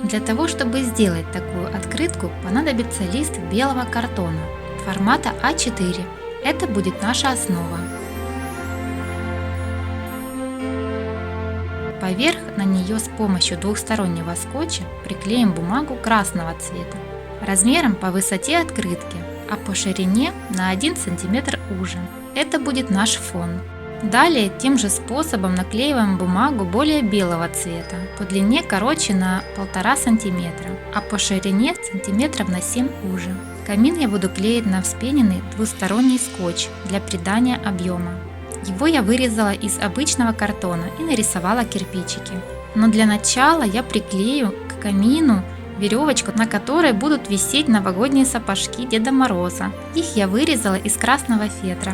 Для того, чтобы сделать такую открытку, понадобится лист белого картона формата А4. Это будет наша основа. Поверх на нее с помощью двухстороннего скотча приклеим бумагу красного цвета, размером по высоте открытки, а по ширине на 1 см уже. Это будет наш фон. Далее тем же способом наклеиваем бумагу более белого цвета, по длине короче на 1,5 см, а по ширине сантиметров на 7 уже. Камин я буду клеить на вспененный двусторонний скотч для придания объема. Его я вырезала из обычного картона и нарисовала кирпичики. Но для начала я приклею к камину веревочку, на которой будут висеть новогодние сапожки Деда Мороза. Их я вырезала из красного фетра.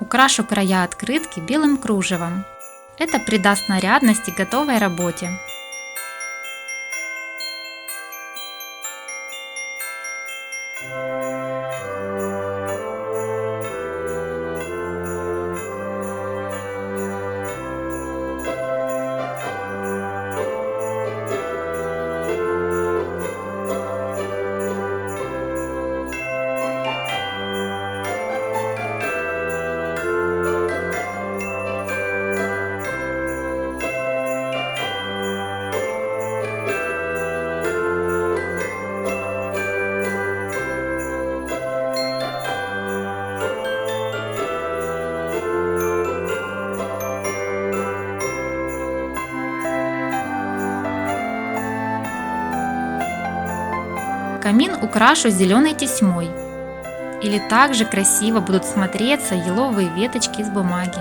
Украшу края открытки белым кружевом. Это придаст нарядности готовой работе. Камин украшу зеленой тесьмой. Или также красиво будут смотреться еловые веточки из бумаги.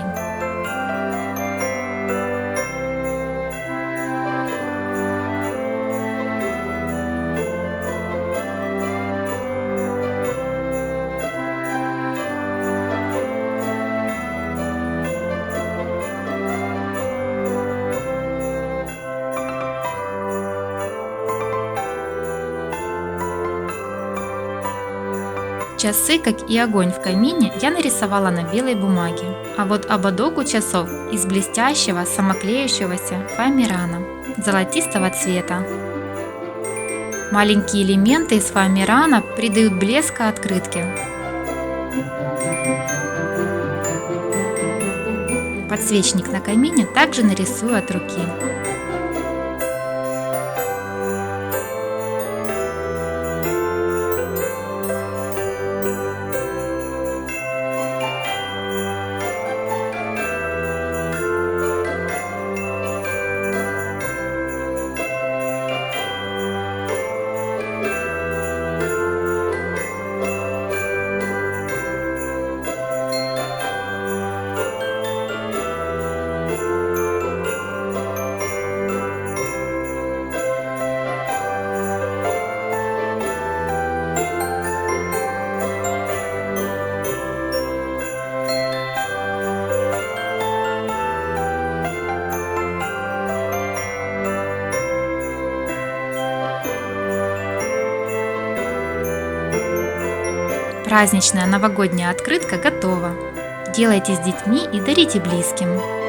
Часы, как и огонь в камине, я нарисовала на белой бумаге, а вот ободок у часов из блестящего самоклеющегося фоамирана золотистого цвета. Маленькие элементы из фоамирана придают блеска открытке. Подсвечник на камине также нарисую от руки. Праздничная новогодняя открытка готова. Делайте с детьми и дарите близким.